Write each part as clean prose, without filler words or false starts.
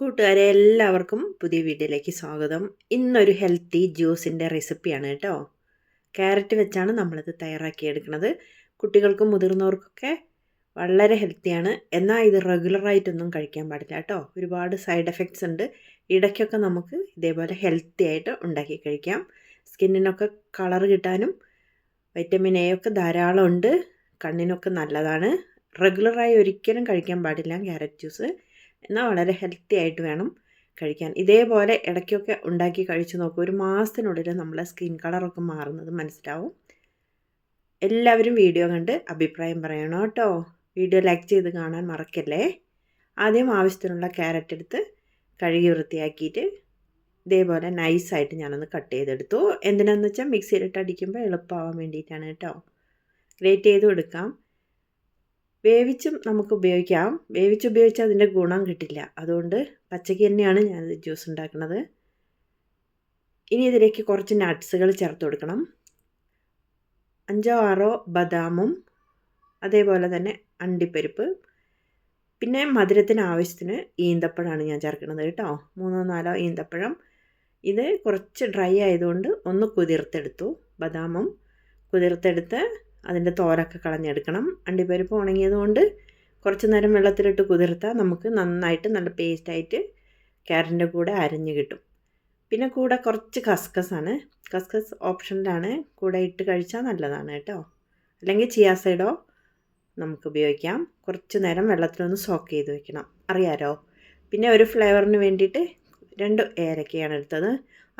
കൂട്ടുകാരെ എല്ലാവർക്കും പുതിയ വീഡിയോയിലേക്ക് സ്വാഗതം. ഇന്നൊരു ഹെൽത്തി ജ്യൂസിൻ്റെ റെസിപ്പിയാണ് കേട്ടോ. ക്യാരറ്റ് വെച്ചാണ് നമ്മളിത് തയ്യാറാക്കിയെടുക്കുന്നത്. കുട്ടികൾക്കും മുതിർന്നവർക്കൊക്കെ വളരെ ഹെൽത്തിയാണ്. എന്നാൽ ഇത് റെഗുലറായിട്ടൊന്നും കഴിക്കാൻ പാടില്ല കേട്ടോ. ഒരുപാട് സൈഡ് എഫക്ട്സ് ഉണ്ട്. ഇടയ്ക്കൊക്കെ നമുക്ക് ഇതേപോലെ ഹെൽത്തി ആയിട്ട് ഉണ്ടാക്കി കഴിക്കാം. സ്കിന്നിനൊക്കെ കളർ കിട്ടാനും വൈറ്റമിൻ എ ഒക്കെ ധാരാളം ഉണ്ട്. കണ്ണിനൊക്കെ നല്ലതാണ്. റെഗുലറായി ഒരിക്കലും കഴിക്കാൻ പാടില്ല ക്യാരറ്റ് ജ്യൂസ്. എന്നാൽ വളരെ ഹെൽത്തി ആയിട്ട് വേണം കഴിക്കാൻ. ഇതേപോലെ ഇടയ്ക്കൊക്കെ ഉണ്ടാക്കി കഴിച്ച് നോക്കും. ഒരു മാസത്തിനുള്ളിൽ നമ്മളെ സ്കിൻ കളറൊക്കെ മാറുന്നത് മനസ്സിലാവും. എല്ലാവരും വീഡിയോ കണ്ട് അഭിപ്രായം പറയണം കേട്ടോ. വീഡിയോ ലൈക്ക് ചെയ്ത് കാണാൻ മറക്കല്ലേ. ആദ്യം ആവശ്യത്തിനുള്ള ക്യാരറ്റ് എടുത്ത് കഴുകി വൃത്തിയാക്കിയിട്ട് ഇതേപോലെ നൈസായിട്ട് ഞാനൊന്ന് കട്ട് ചെയ്തെടുത്തു. എന്തിനാണെന്ന് വെച്ചാൽ മിക്സിയിലിട്ട് അടിക്കുമ്പോൾ എളുപ്പമാവാൻ വേണ്ടിയിട്ടാണ് കേട്ടോ. ഗ്രേറ്റ് ചെയ്തും എടുക്കാം. വേവിച്ചും നമുക്ക് ഉപയോഗിക്കാം. വേവിച്ചുപയോഗിച്ചാൽ അതിൻ്റെ ഗുണം കിട്ടില്ല. അതുകൊണ്ട് പച്ചയ്ക്ക് തന്നെയാണ് ഞാൻ ജ്യൂസ് ഉണ്ടാക്കുന്നത്. ഇനി ഇതിലേക്ക് കുറച്ച് നട്ട്സുകൾ ചേർത്ത് കൊടുക്കണം. 5-6 ബദാമും അതേപോലെ തന്നെ അണ്ടിപ്പരിപ്പ്, പിന്നെ മധുരത്തിന് ആവശ്യത്തിന് ഈന്തപ്പഴമാണ് ഞാൻ ചേർക്കുന്നത് കേട്ടോ. 3-4 ഈന്തപ്പഴം. ഇത് കുറച്ച് ഡ്രൈ ആയതുകൊണ്ട് ഒന്ന് കുതിർത്തെടുത്തു. ബദാമും കുതിർത്തെടുത്ത് അതിൻ്റെ തോലൊക്കെ കളഞ്ഞെടുക്കണം. അണ്ടിപ്പരിപ്പ് ഉണങ്ങിയതുകൊണ്ട് കുറച്ച് നേരം വെള്ളത്തിലിട്ട് കുതിർത്താൽ നമുക്ക് നന്നായിട്ട് നല്ല പേസ്റ്റായിട്ട് ക്യാരറ്റിൻ്റെ കൂടെ അരഞ്ഞ് കിട്ടും. പിന്നെ കൂടെ കുറച്ച് കസ്കസാണ്. കസ്കസ് ഓപ്ഷനിലാണ്. കൂടെ ഇട്ട് കഴിച്ചാൽ നല്ലതാണ് കേട്ടോ. അല്ലെങ്കിൽ ചിയാ സീഡോ നമുക്ക് ഉപയോഗിക്കാം. കുറച്ച് നേരം വെള്ളത്തിലൊന്ന് സോക്ക് ചെയ്ത് വെക്കണം. അറിയാലോ. പിന്നെ ഒരു ഫ്ലേവറിന് വേണ്ടിയിട്ട് 2 ഏലക്കയാണ് എടുത്തത്.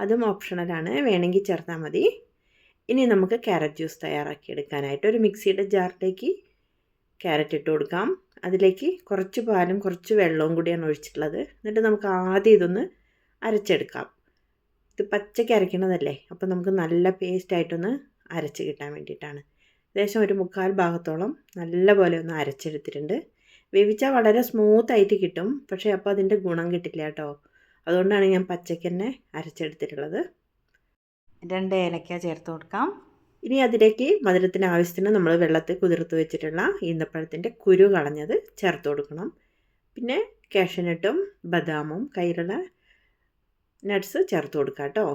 അതും ഓപ്ഷണലാണ്. വേണമെങ്കിൽ ചേർത്താൽ മതി. ഇനി നമുക്ക് ക്യാരറ്റ് ജ്യൂസ് തയ്യാറാക്കിയെടുക്കാനായിട്ട് ഒരു മിക്സിയുടെ ജാറിലേക്ക് ക്യാരറ്റ് ഇട്ട് കൊടുക്കാം. അതിലേക്ക് കുറച്ച് പാലും കുറച്ച് വെള്ളവും കൂടിയാണ് ഒഴിച്ചിട്ടുള്ളത്. എന്നിട്ട് നമുക്ക് ആദ്യം ഇതൊന്ന് അരച്ചെടുക്കാം. ഇത് പച്ചയ്ക്ക് അരയ്ക്കണതല്ലേ, അപ്പോൾ നമുക്ക് നല്ല പേസ്റ്റായിട്ടൊന്ന് അരച്ച് കിട്ടാൻ വേണ്ടിയിട്ടാണ്. ഏകദേശം ഒരു 1/4 ഭാഗത്തോളം നല്ല പോലെ ഒന്ന് അരച്ചെടുത്തിട്ടുണ്ട്. വേവിച്ചാൽ വളരെ സ്മൂത്തായിട്ട് കിട്ടും. പക്ഷേ അപ്പോൾ അതിൻ്റെ ഗുണം കിട്ടില്ല കേട്ടോ. അതുകൊണ്ടാണ് ഞാൻ പച്ചയ്ക്ക് തന്നെ അരച്ചെടുത്തിട്ടുള്ളത്. 2 ഏലക്ക ചേർത്ത് കൊടുക്കാം. ഇനി അതിലേക്ക് മധുരത്തിന് ആവശ്യത്തിന് നമ്മൾ വെള്ളത്തിൽ കുതിർത്ത് വെച്ചിട്ടുള്ള ഈന്തപ്പഴത്തിൻ്റെ കുരു കളഞ്ഞത് ചേർത്ത് കൊടുക്കണം. പിന്നെ കാഷ്യൂനട്ടും ബദാമും കയ്യിലുള്ള നട്ട്സ് ചേർത്ത് കൊടുക്കാം കേട്ടോ.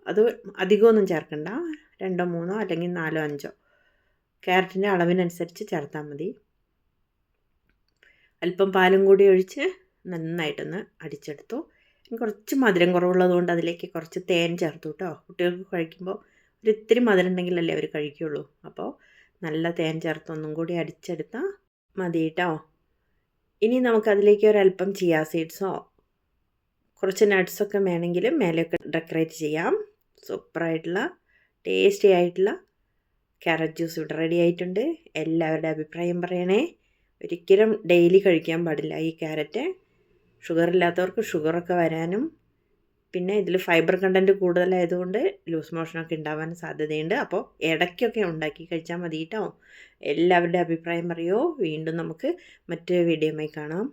അത് അധികമൊന്നും ചേർക്കണ്ട. 2-3 അല്ലെങ്കിൽ 4-5 ക്യാരറ്റിൻ്റെ അളവിനനുസരിച്ച് ചേർത്താൽ മതി. അല്പം പാലും കൂടി ഒഴിച്ച് നന്നായിട്ടൊന്ന് അടിച്ചെടുത്തു. കുറച്ച് മധുരം കുറവുള്ളതുകൊണ്ട് അതിലേക്ക് കുറച്ച് തേൻ ചേർത്തു കേട്ടോ. കുട്ടികൾക്ക് കഴിക്കുമ്പോൾ ഒരിത്തിരി മധുരം ഉണ്ടെങ്കിലല്ലേ അവർ കഴിക്കുകയുള്ളൂ. അപ്പോൾ നല്ല തേൻ ചേർത്ത് ഒന്നും കൂടി അടിച്ചെടുത്താൽ മതി കേട്ടോ. ഇനി നമുക്കതിലേക്ക് ഒരല്പം ചിയാ സീഡ്സോ കുറച്ച് നട്ട്സൊക്കെ വേണമെങ്കിൽ മേലെയൊക്കെ ഡെക്കറേറ്റ് ചെയ്യാം. സൂപ്പറായിട്ടുള്ള ടേസ്റ്റി ആയിട്ടുള്ള ക്യാരറ്റ് ജ്യൂസ് ഇവിടെ റെഡി ആയിട്ടുണ്ട്. എല്ലാവരുടെ അഭിപ്രായം പറയണേ. ഒരിക്കലും ഡെയിലി കഴിക്കാൻ പാടില്ല ഈ ക്യാരറ്റ്. ഷുഗർ ഇല്ലാത്തവർക്ക് ഷുഗറൊക്കെ വരാനും പിന്നെ ഇതിൽ ഫൈബർ കണ്ടൻറ്റ് കൂടുതലായതുകൊണ്ട് ലൂസ് മോഷനൊക്കെ ഉണ്ടാവാൻ സാധ്യതയുണ്ട്. അപ്പോൾ ഇടയ്ക്കൊക്കെ ഉണ്ടാക്കി കഴിച്ചാൽ മതി കേട്ടോ. എല്ലാവരുടെ അഭിപ്രായം പറയുമോ. വീണ്ടും നമുക്ക് മറ്റൊരു വീഡിയോയുമായി കാണാം.